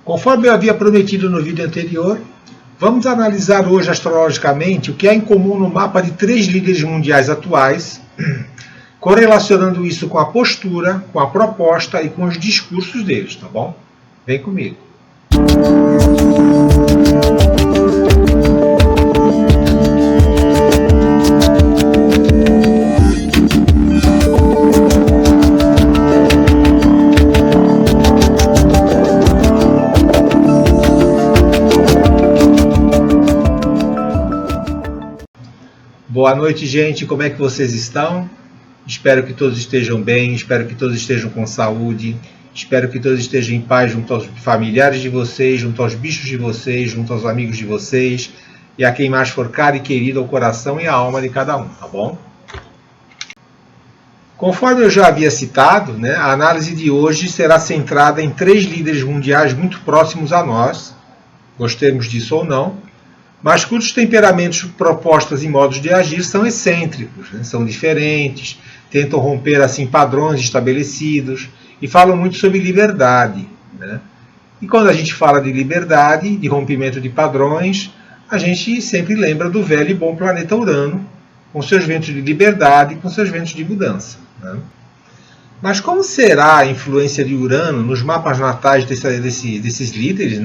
Conforme eu havia prometido no vídeo anterior, vamos analisar hoje astrologicamente o que há em comum no mapa de 3 líderes mundiais atuais, correlacionando isso com a postura, com a proposta e com os discursos deles, tá bom? Vem comigo. Boa noite, gente. Como é que vocês estão? Espero que todos estejam bem, espero que todos estejam com saúde, espero que todos estejam em paz junto aos familiares de vocês, junto aos bichos de vocês, junto aos amigos de vocês e a quem mais for caro e querido ao coração e à alma de cada um, tá bom? Conforme eu já havia citado, a análise de hoje será centrada em 3 líderes mundiais muito próximos a nós, gostemos disso ou não, mas cujos temperamentos, propostas e modos de agir são excêntricos, são diferentes, tentam romper assim padrões estabelecidos e falam muito sobre liberdade. E quando a gente fala de liberdade, de rompimento de padrões, a gente sempre lembra do velho e bom planeta Urano, com seus ventos de liberdade e com seus ventos de mudança. Mas como será a influência de Urano nos mapas natais desses líderes,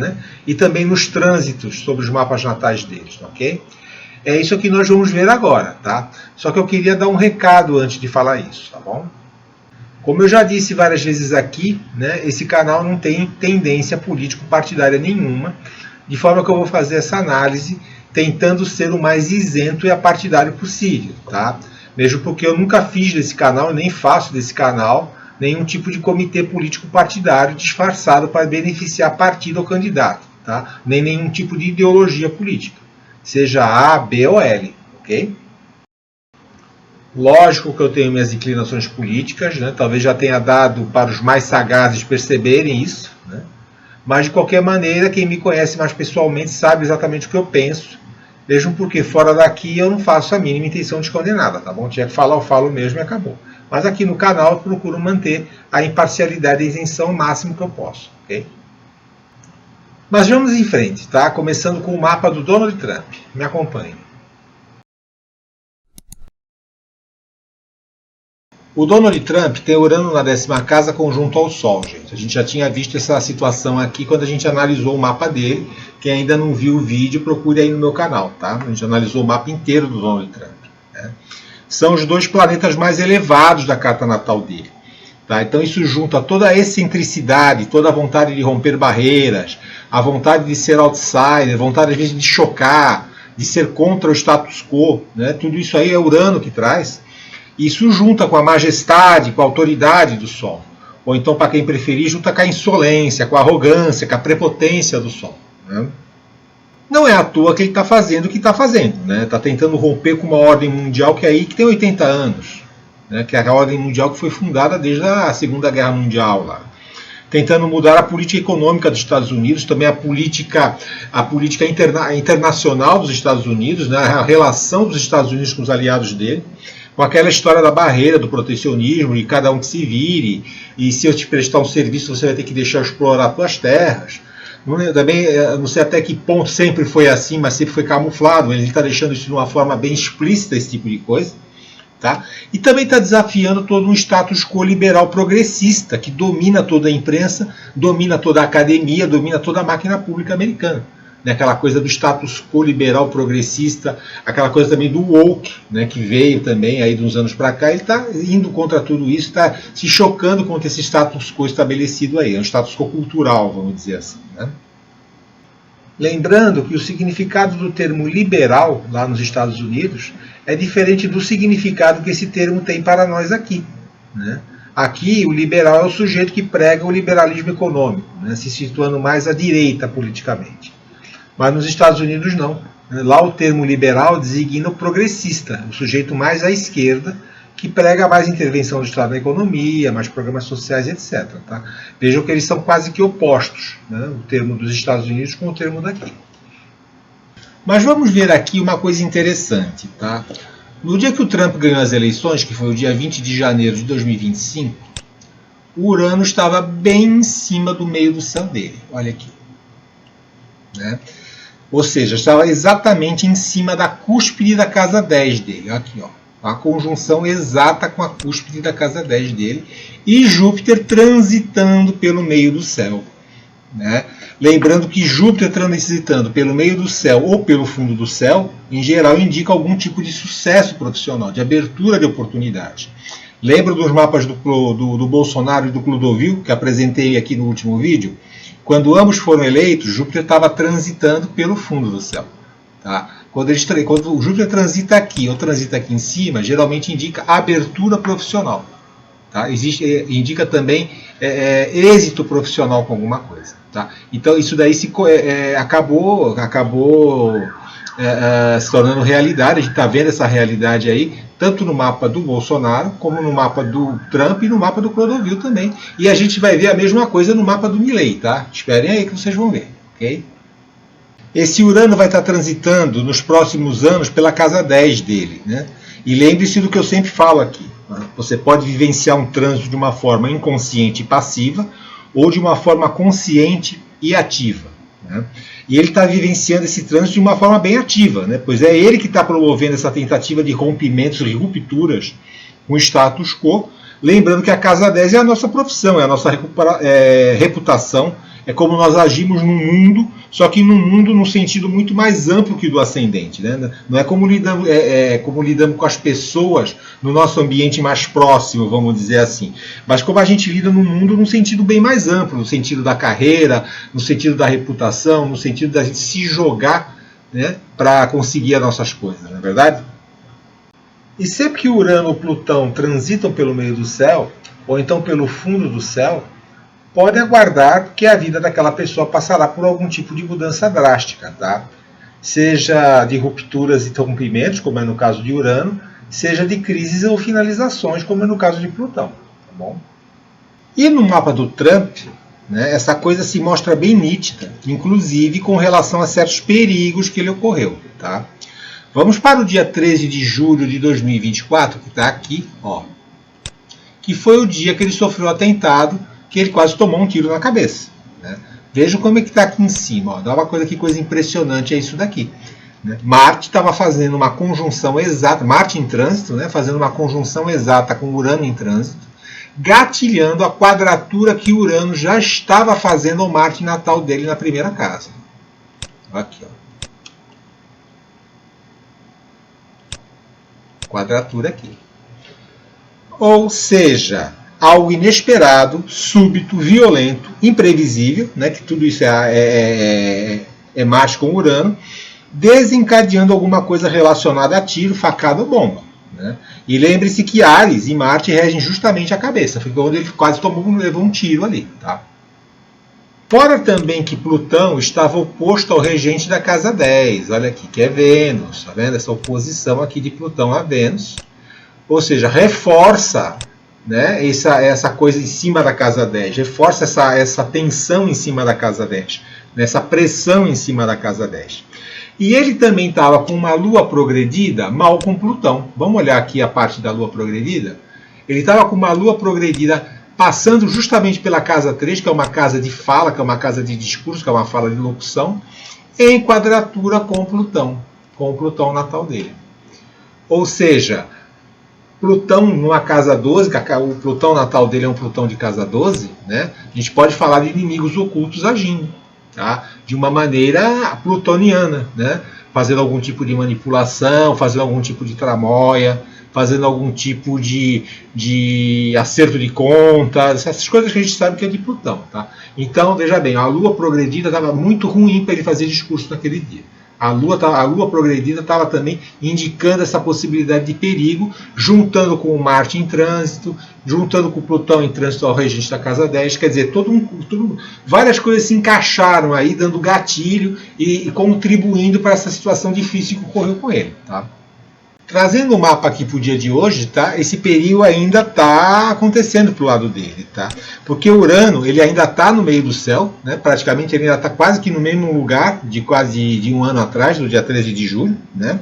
e também nos trânsitos sobre os mapas natais deles, ok? É isso que nós vamos ver agora, tá? Só que eu queria dar um recado antes de falar isso, tá bom? Como eu já disse várias vezes aqui, esse canal não tem tendência político-partidária nenhuma, de forma que eu vou fazer essa análise tentando ser o mais isento e apartidário possível, tá? Mesmo porque eu nunca fiz desse canal, nem faço desse canal, nenhum tipo de comitê político partidário disfarçado para beneficiar partido ou candidato, tá? Nem nenhum tipo de ideologia política, seja A, B ou L, ok? Lógico que eu tenho minhas inclinações políticas, talvez já tenha dado para os mais sagazes perceberem isso, mas de qualquer maneira, quem me conhece mais pessoalmente sabe exatamente o que eu penso, mesmo porque fora daqui eu não faço a mínima intenção de esconder nada, tá bom? Tinha que falar, eu falo mesmo e acabou. Mas aqui no canal eu procuro manter a imparcialidade e a isenção o máximo que eu posso, ok? Mas vamos em frente, tá? Começando com o mapa do Donald Trump. Me acompanhe. O Donald Trump tem Urano na 10ª casa conjunto ao Sol, gente. A gente já tinha visto essa situação aqui quando a gente analisou o mapa dele. Quem ainda não viu o vídeo, procure aí no meu canal, tá? A gente analisou o mapa inteiro do Donald Trump. São os 2 planetas mais elevados da carta natal dele. Tá? Então isso junta toda a excentricidade, toda a vontade de romper barreiras, a vontade de ser outsider, a vontade às vezes de chocar, de ser contra o status quo. Tudo isso aí é Urano que traz. Isso junta com a majestade, com a autoridade do Sol. Ou então, para quem preferir, junta com a insolência, com a arrogância, com a prepotência do Sol. Não é à toa que ele está fazendo o que está fazendo. Está tentando romper com uma ordem mundial que é aí que tem 80 anos. Que é a ordem mundial que foi fundada desde a Segunda Guerra Mundial. Lá. Tentando mudar a política econômica dos Estados Unidos, também a política internacional dos Estados Unidos, a relação dos Estados Unidos com os aliados dele, com aquela história da barreira, do protecionismo, de cada um que se vire, e se eu te prestar um serviço você vai ter que deixar eu explorar as tuas terras. Também, não sei até que ponto sempre foi assim, mas sempre foi camuflado, ele está deixando isso de uma forma bem explícita, esse tipo de coisa. Tá? E também está desafiando todo um status quo liberal progressista, que domina toda a imprensa, domina toda a academia, domina toda a máquina pública americana. Aquela coisa do status quo liberal progressista, aquela coisa também do woke, que veio também aí de uns anos para cá, ele está indo contra tudo isso, está se chocando contra esse status quo estabelecido aí, é um status quo cultural, vamos dizer assim. Lembrando que o significado do termo liberal lá nos Estados Unidos é diferente do significado que esse termo tem para nós aqui. Aqui o liberal é o sujeito que prega o liberalismo econômico, se situando mais à direita politicamente. Mas nos Estados Unidos não. Lá o termo liberal designa o progressista, o sujeito mais à esquerda, que prega mais intervenção do Estado na economia, mais programas sociais, etc. Tá? Vejam que eles são quase que opostos, o termo dos Estados Unidos com o termo daqui. Mas vamos ver aqui uma coisa interessante. Tá? No dia que o Trump ganhou as eleições, que foi o dia 20 de janeiro de 2025, o Urano estava bem em cima do meio do céu dele. Olha aqui. né? Ou seja, estava exatamente em cima da cúspide da casa 10 dele. Aqui, ó, a conjunção exata com a cúspide da casa 10 dele. E Júpiter transitando pelo meio do céu, né? Lembrando que Júpiter transitando pelo meio do céu ou pelo fundo do céu, em geral, indica algum tipo de sucesso profissional, de abertura de oportunidade. Lembra dos mapas do Bolsonaro e do Clodovil, que apresentei aqui no último vídeo? Quando ambos foram eleitos, Júpiter estava transitando pelo fundo do céu. Tá? Quando o Júpiter transita aqui ou transita aqui em cima, geralmente indica abertura profissional. Tá? Indica também êxito profissional com alguma coisa. Tá? Então isso daí acabou se tornando realidade. A gente está vendo essa realidade aí, tanto no mapa do Bolsonaro, como no mapa do Trump e no mapa do Clodovil também. E a gente vai ver a mesma coisa no mapa do Milley, tá? Esperem aí que vocês vão ver, ok? Esse Urano vai estar transitando nos próximos anos pela casa 10 dele, né? E lembre-se do que eu sempre falo aqui. Você pode vivenciar um trânsito de uma forma inconsciente e passiva, ou de uma forma consciente e ativa, né? E ele está vivenciando esse trânsito de uma forma bem ativa, né? Pois é ele que está promovendo essa tentativa de rompimentos e rupturas com o status quo. Lembrando que a casa 10 é a nossa profissão, é a nossa reputação, é como nós agimos no mundo, só que no mundo no sentido muito mais amplo que do ascendente, né? Não é como lidamos com as pessoas no nosso ambiente mais próximo, vamos dizer assim, mas como a gente lida no mundo num sentido bem mais amplo, no sentido da carreira, no sentido da reputação, no sentido da gente se jogar, né, para conseguir as nossas coisas, não é verdade? E sempre que Urano ou Plutão transitam pelo meio do céu, ou então pelo fundo do céu, pode aguardar que a vida daquela pessoa passará por algum tipo de mudança drástica, tá? Seja de rupturas e rompimentos, como é no caso de Urano, seja de crises ou finalizações, como é no caso de Plutão, tá bom? E no mapa do Trump, né, essa coisa se mostra bem nítida, inclusive com relação a certos perigos que ele ocorreu, tá? Vamos para o dia 13 de julho de 2024, que está aqui, ó, que foi o dia que ele sofreu o atentado, que ele quase tomou um tiro na cabeça, né? Vejam como é que está aqui em cima, ó. Dá uma coisa, que coisa impressionante é isso daqui, né? Marte estava fazendo uma conjunção exata, Marte em trânsito, né, fazendo uma conjunção exata com Urano em trânsito, gatilhando a quadratura que Urano já estava fazendo ao Marte natal dele na primeira casa. Aqui, ó. Quadratura aqui. Ou seja, algo inesperado, súbito, violento, imprevisível, né, que tudo isso é Marte com Urano, desencadeando alguma coisa relacionada a tiro, facada ou bomba, né? E lembre-se que Áries e Marte regem justamente a cabeça, foi quando ele quase levou um tiro ali, tá? Fora também que Plutão estava oposto ao regente da casa 10, olha aqui, que é Vênus, tá vendo? Essa oposição aqui de Plutão a Vênus, ou seja, reforça, né, essa coisa em cima da casa 10, reforça essa tensão em cima da casa 10, né, essa pressão em cima da casa 10. E ele também estava com uma lua progredida mal com Plutão. Vamos olhar aqui a parte da lua progredida? Ele estava com uma lua progredida passando justamente pela casa 3, que é uma casa de fala, que é uma casa de discurso, que é uma fala de locução, em quadratura com o Plutão natal dele. Ou seja, Plutão numa casa 12, que o Plutão natal dele é um Plutão de casa 12, né? A gente pode falar de inimigos ocultos agindo, tá? De uma maneira plutoniana, né? Fazendo algum tipo de manipulação, fazendo algum tipo de tramóia, fazendo algum tipo de acerto de contas, essas coisas que a gente sabe que é de Plutão, tá? Então, veja bem, a Lua progredida estava muito ruim para ele fazer discurso naquele dia. A Lua progredida estava também indicando essa possibilidade de perigo, juntando com o Marte em trânsito, juntando com o Plutão em trânsito ao regente da casa 10, quer dizer, várias coisas se encaixaram aí, dando gatilho e contribuindo para essa situação difícil que ocorreu com ele, tá? Trazendo o mapa aqui para o dia de hoje, tá? Esse período ainda está acontecendo para o lado dele, tá? Porque o Urano ele ainda está no meio do céu, né? Praticamente ele ainda está quase que no mesmo lugar de quase de um ano atrás, no dia 13 de julho, né?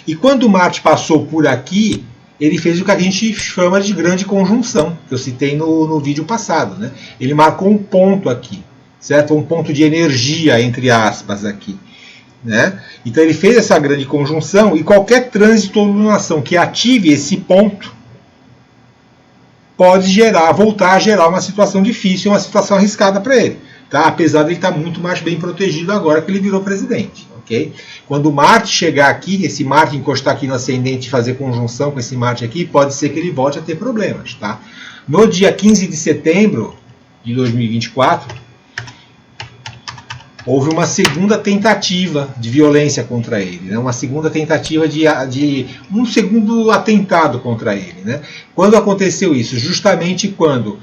E quando o Marte passou por aqui, ele fez o que a gente chama de grande conjunção, que eu citei no vídeo passado, né? Ele marcou um ponto aqui, certo? Um ponto de energia, entre aspas, aqui. Né? Então ele fez essa grande conjunção e qualquer trânsito ou lunação que ative esse ponto pode voltar a gerar uma situação difícil, uma situação arriscada para ele. Tá? Apesar de ele estar muito mais bem protegido agora que ele virou presidente. Okay? Quando Marte chegar aqui, esse Marte encostar aqui no ascendente e fazer conjunção com esse Marte aqui, pode ser que ele volte a ter problemas. Tá? No dia 15 de setembro de 2024, houve uma segunda tentativa de violência contra ele, né? Uma segunda tentativa de um segundo atentado contra ele. Né? Quando aconteceu isso? Justamente quando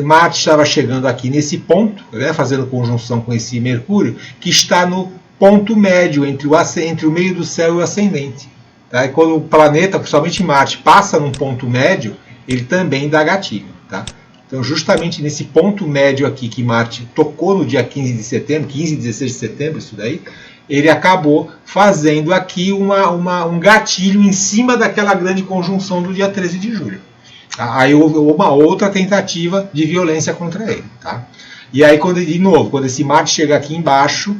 Marte estava chegando aqui nesse ponto, né? Fazendo conjunção com esse Mercúrio, que está no ponto médio entre o meio do céu e o ascendente. Tá? E quando o planeta, principalmente Marte, passa num ponto médio, ele também dá gatilho. Tá? Então, justamente nesse ponto médio aqui que Marte tocou no dia 15 de setembro, 15 e 16 de setembro, isso daí, ele acabou fazendo aqui um gatilho em cima daquela grande conjunção do dia 13 de julho. Tá? Aí houve uma outra tentativa de violência contra ele. Tá? E aí, de novo, quando esse Marte chega aqui embaixo,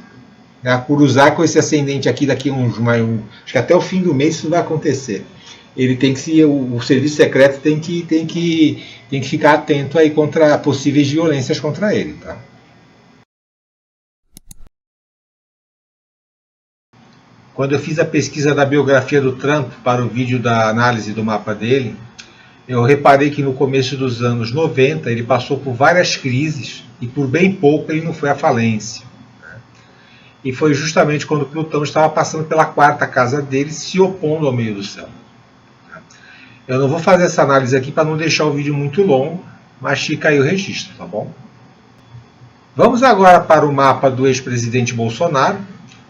né, cruzar com esse ascendente aqui daqui acho que até o fim do mês isso vai acontecer. Ele tem que o serviço secreto tem que ficar atento aí contra possíveis violências contra ele, tá? Quando eu fiz a pesquisa da biografia do Trump para o vídeo da análise do mapa dele, eu reparei que no começo dos anos 90 ele passou por várias crises e por bem pouco ele não foi à falência. Né? E foi justamente quando Plutão estava passando pela quarta casa dele, se opondo ao meio do céu. Eu não vou fazer essa análise aqui para não deixar o vídeo muito longo, mas fica aí o registro, tá bom? Vamos agora para o mapa do ex-presidente Bolsonaro.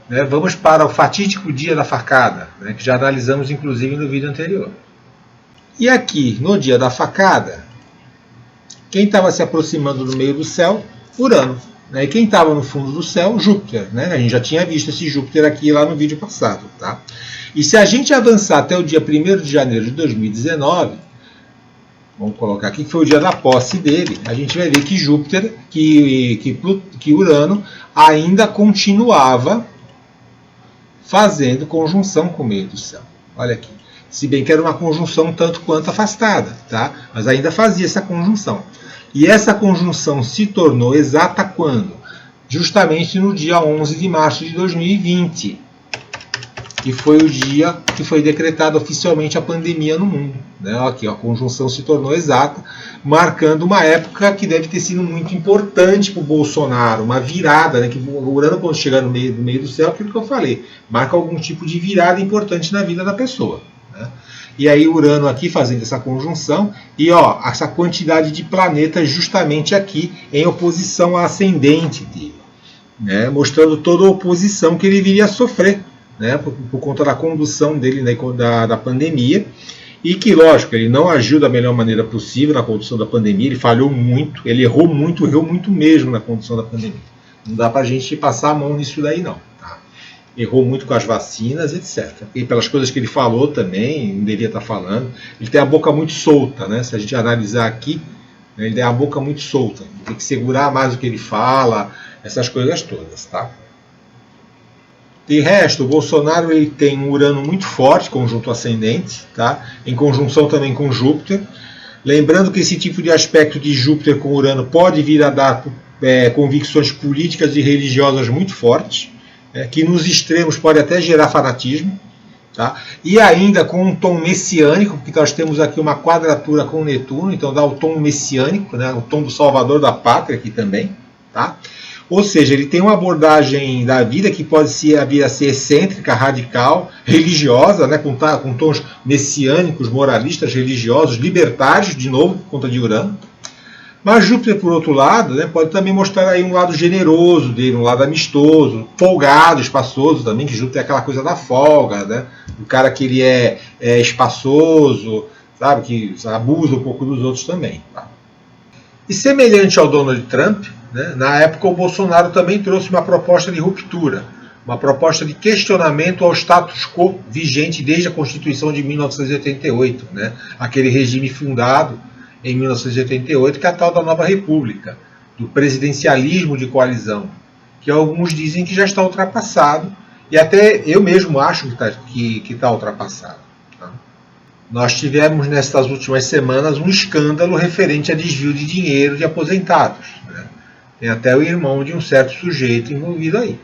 Né? Vamos para o fatídico dia da facada, né? Que já analisamos inclusive no vídeo anterior. E aqui, no dia da facada, quem estava se aproximando do meio do céu? Urano. Né? E quem estava no fundo do céu? Júpiter. Né? A gente já tinha visto esse Júpiter aqui lá no vídeo passado. Tá? E se a gente avançar até o dia 1º de janeiro de 2019, vamos colocar aqui que foi o dia da posse dele, a gente vai ver que Júpiter, que Urano ainda continuava fazendo conjunção com o meio do céu. Olha aqui. Se bem que era uma conjunção tanto quanto afastada, tá? Mas ainda fazia essa conjunção. E essa conjunção se tornou exata quando? Justamente no dia 11 de março de 2020. Que foi o dia que foi decretada oficialmente a pandemia no mundo. Né? Aqui, ó, a conjunção se tornou exata, marcando uma época que deve ter sido muito importante para o Bolsonaro, uma virada, né? Que o Urano, quando chegar no meio do céu, aquilo que eu falei, marca algum tipo de virada importante na vida da pessoa. Né? E aí Urano aqui fazendo essa conjunção, e ó, essa quantidade de planetas justamente aqui em oposição à ascendente dele, né? Mostrando toda a oposição que ele viria a sofrer. Né, por conta da condução dele, né, da pandemia, e que, lógico, ele não agiu da melhor maneira possível na condução da pandemia, ele falhou muito, ele errou muito mesmo na condução da pandemia. Não dá para a gente passar a mão nisso daí, não. Tá? Errou muito com as vacinas, etc. E pelas coisas que ele falou também, não devia estar falando. Ele tem a boca muito solta, né? Se a gente analisar aqui, né, ele tem a boca muito solta. Tem que segurar mais o que ele fala, essas coisas todas, tá? De resto, o Bolsonaro ele tem um Urano muito forte, conjunto ascendente, tá? Em conjunção também com Júpiter. Lembrando que esse tipo de aspecto de Júpiter com Urano pode vir a dar convicções políticas e religiosas muito fortes, que nos extremos pode até gerar fanatismo. Tá? E ainda com um tom messiânico, porque nós temos aqui uma quadratura com Netuno, então dá o tom messiânico, né? O tom do salvador da pátria aqui também. Tá? Ou seja, ele tem uma abordagem da vida que pode vir a ser excêntrica, radical, religiosa, né, com tons messiânicos, moralistas, religiosos, libertários, de novo, por conta de Urano. Mas Júpiter, por outro lado, né, pode também mostrar aí um lado generoso dele, um lado amistoso, folgado, espaçoso também, que Júpiter é aquela coisa da folga, né? O cara que ele é espaçoso, sabe, que abusa um pouco dos outros também. Tá? E semelhante ao Donald Trump, né, na época o Bolsonaro também trouxe uma proposta de ruptura, uma proposta de questionamento ao status quo vigente desde a Constituição de 1988, né, aquele regime fundado em 1988, que é a tal da Nova República, do presidencialismo de coalizão, que alguns dizem que já está ultrapassado, e até eu mesmo acho que está ultrapassado. Tá? Nós tivemos nestas últimas semanas um escândalo referente a desvio de dinheiro de aposentados. Né? Tem até o irmão de um certo sujeito envolvido aí.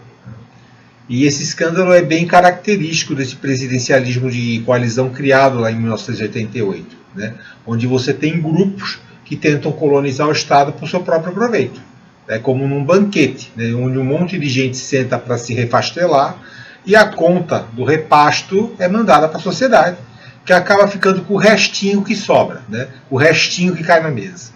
E esse escândalo é bem característico desse presidencialismo de coalizão criado lá em 1988, né? Onde você tem grupos que tentam colonizar o Estado por seu próprio proveito. É como num banquete, né? Onde um monte de gente senta para se refastelar e a conta do repasto é mandada para a sociedade, que acaba ficando com o restinho que sobra, né? O restinho que cai na mesa.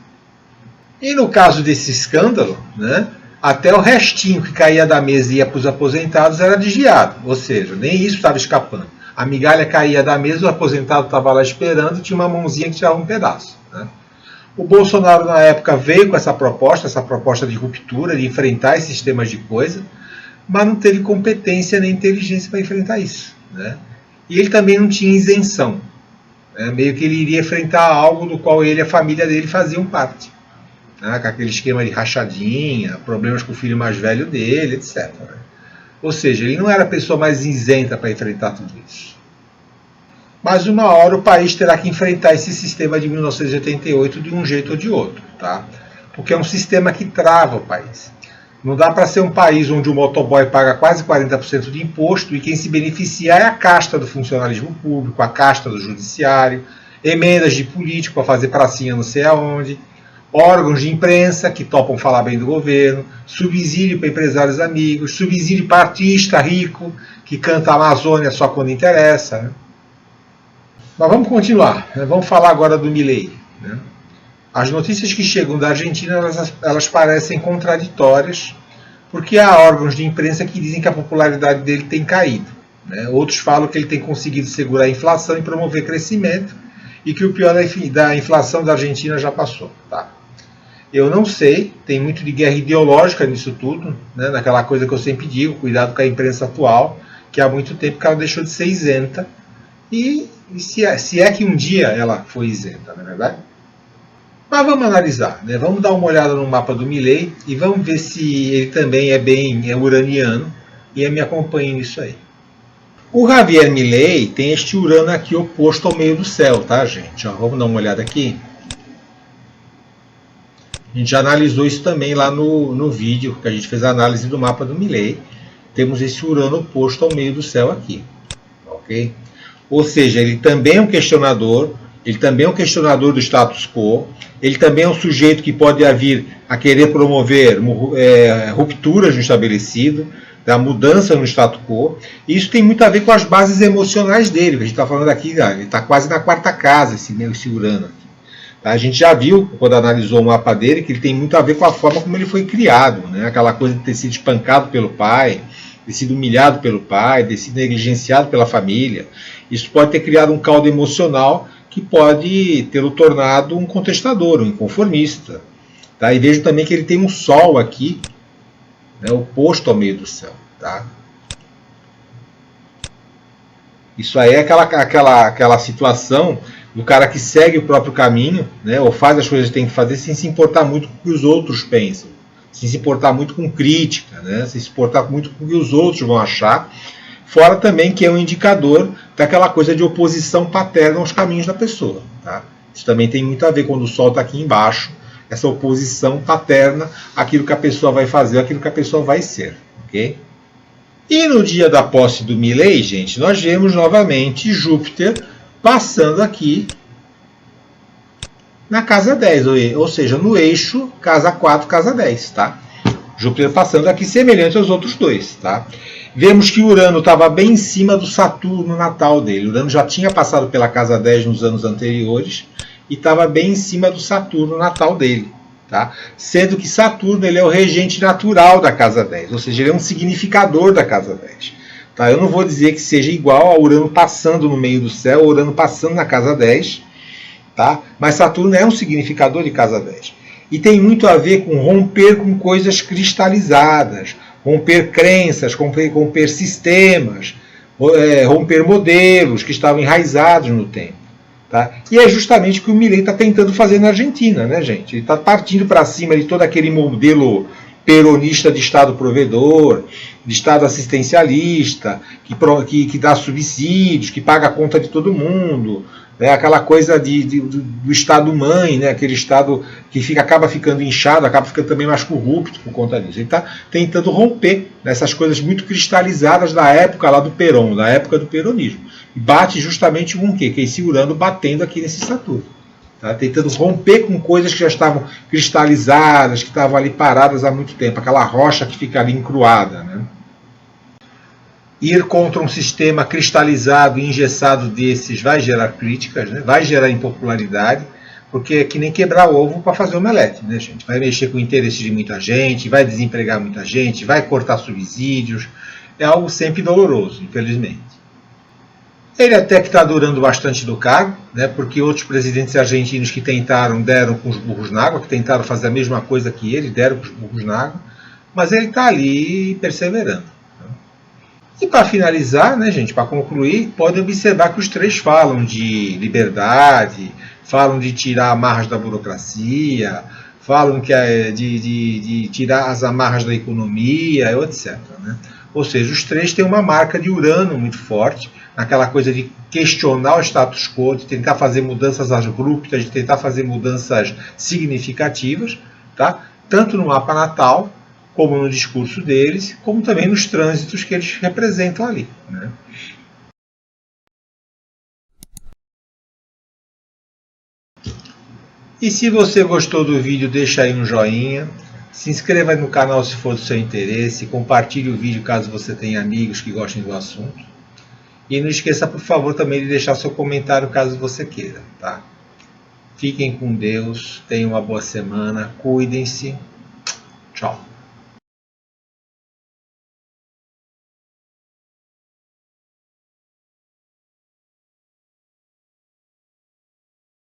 E no caso desse escândalo, né? Até o restinho que caía da mesa e ia para os aposentados era desviado, ou seja, nem isso estava escapando. A migalha caía da mesa, o aposentado estava lá esperando e tinha uma mãozinha que tirava um pedaço. Né? O Bolsonaro, na época, veio com essa proposta de ruptura, de enfrentar esse sistema de coisa, mas não teve competência nem inteligência para enfrentar isso. Né? E ele também não tinha isenção. Né? Meio que ele iria enfrentar algo do qual ele e a família dele faziam parte. Né, com aquele esquema de rachadinha, problemas com o filho mais velho dele, etc. Né? Ou seja, ele não era a pessoa mais isenta para enfrentar tudo isso. Mas uma hora o país terá que enfrentar esse sistema de 1988 de um jeito ou de outro, tá? Porque é um sistema que trava o país. Não dá para ser um país onde o motoboy paga quase 40% de imposto e quem se beneficia é a casta do funcionalismo público, a casta do judiciário, emendas de político para fazer pracinha não sei aonde, órgãos de imprensa que topam falar bem do governo, subsídio para empresários amigos, subsídio para artista rico que canta a Amazônia só quando interessa. Né? Mas vamos continuar, né? Vamos falar agora do Milei. Né? As notícias que chegam da Argentina elas parecem contraditórias, porque há órgãos de imprensa que dizem que a popularidade dele tem caído. Né? Outros falam que ele tem conseguido segurar a inflação e promover crescimento, e que o pior da inflação da Argentina já passou. Tá? Eu não sei, tem muito de guerra ideológica nisso tudo, né? Naquela coisa que eu sempre digo, cuidado com a imprensa atual, que há muito tempo que ela deixou de ser isenta, e se é que um dia ela foi isenta, não é verdade? Mas vamos analisar, né? Vamos dar uma olhada no mapa do Milei e vamos ver se ele também é uraniano e me acompanhe nisso aí. O Javier Milei tem este Urano aqui oposto ao meio do céu, tá, gente? Ó, vamos dar uma olhada aqui. A gente já analisou isso também lá no vídeo, que a gente fez a análise do mapa do Milei. Temos esse Urano oposto ao meio do céu aqui. Ok? Ou seja, ele também é um questionador, ele também é um questionador do status quo, ele também é um sujeito que pode vir a querer promover rupturas no estabelecido, da mudança no status quo. E isso tem muito a ver com as bases emocionais dele, que a gente está falando aqui, cara, ele está quase na quarta casa, esse Urano aqui. A gente já viu, quando analisou o mapa dele, que ele tem muito a ver com a forma como ele foi criado, né? Aquela coisa de ter sido espancado pelo pai, ter sido humilhado pelo pai, ter sido negligenciado pela família. Isso pode ter criado um caldo emocional que pode tê-lo tornado um contestador, um inconformista. Tá? E vejo também que ele tem um Sol aqui, né, oposto ao meio do céu. Tá? Isso aí é aquela situação do cara que segue o próprio caminho, né, ou faz as coisas que tem que fazer sem se importar muito com o que os outros pensam, sem se importar muito com crítica, né, sem se importar muito com o que os outros vão achar, fora também que é um indicador daquela coisa de oposição paterna aos caminhos da pessoa. Tá? Isso também tem muito a ver quando o Sol está aqui embaixo, essa oposição paterna àquilo que a pessoa vai fazer, àquilo que a pessoa vai ser. Ok? E no dia da posse do Milei, gente, nós vemos novamente Júpiter passando aqui na casa 10, ou seja, no eixo casa 4, casa 10, tá? Júpiter passando aqui semelhante aos outros dois, tá? Vemos que Urano estava bem em cima do Saturno natal dele. Urano já tinha passado pela casa 10 nos anos anteriores e estava bem em cima do Saturno natal dele, tá? Sendo que Saturno ele é o regente natural da casa 10, ou seja, ele é um significador da casa 10. Tá? Eu não vou dizer que seja igual a Urano passando no meio do céu, Urano passando na casa 10, tá? Mas Saturno é um significador de casa 10. E tem muito a ver com romper com coisas cristalizadas, romper crenças, romper sistemas, romper modelos que estavam enraizados no tempo. Tá? E é justamente o que o Milei está tentando fazer na Argentina, né, gente? Ele está partindo para cima de todo aquele modelo peronista de Estado provedor, de Estado assistencialista, que dá subsídios, que paga a conta de todo mundo, né? Aquela coisa do Estado mãe, né? Aquele Estado que acaba ficando inchado, acaba ficando também mais corrupto por conta disso. Ele está tentando romper nessas coisas muito cristalizadas da época lá do Perón, da época do peronismo. E bate justamente com o quê? Que é esse Urano batendo aqui nesse estatuto. Tá? Tentando romper com coisas que já estavam cristalizadas, que estavam ali paradas há muito tempo, aquela rocha que fica ali encruada. Né? Ir contra um sistema cristalizado e engessado desses vai gerar críticas, né? Vai gerar impopularidade, porque é que nem quebrar ovo para fazer omelete, né, gente? Vai mexer com o interesse de muita gente, vai desempregar muita gente, vai cortar subsídios, é algo sempre doloroso, infelizmente. Ele até que está durando bastante do cargo, né, porque outros presidentes argentinos que tentaram, deram com os burros na água, que tentaram fazer a mesma coisa que ele, deram com os burros na água, mas ele está ali perseverando. E para finalizar, né, gente, para concluir, podem observar que os três falam de liberdade, falam de tirar amarras da burocracia, falam que de tirar as amarras da economia, etc. Né? Ou seja, os três têm uma marca de Urano muito forte, naquela coisa de questionar o status quo, de tentar fazer mudanças abruptas, de tentar fazer mudanças significativas, tá? Tanto no mapa natal, como no discurso deles, como também nos trânsitos que eles representam ali. Né? E se você gostou do vídeo, deixa aí um joinha, se inscreva no canal se for do seu interesse, compartilhe o vídeo caso você tenha amigos que gostem do assunto. E não esqueça, por favor, também de deixar seu comentário caso você queira. Tá? Fiquem com Deus, tenham uma boa semana, cuidem-se. Tchau.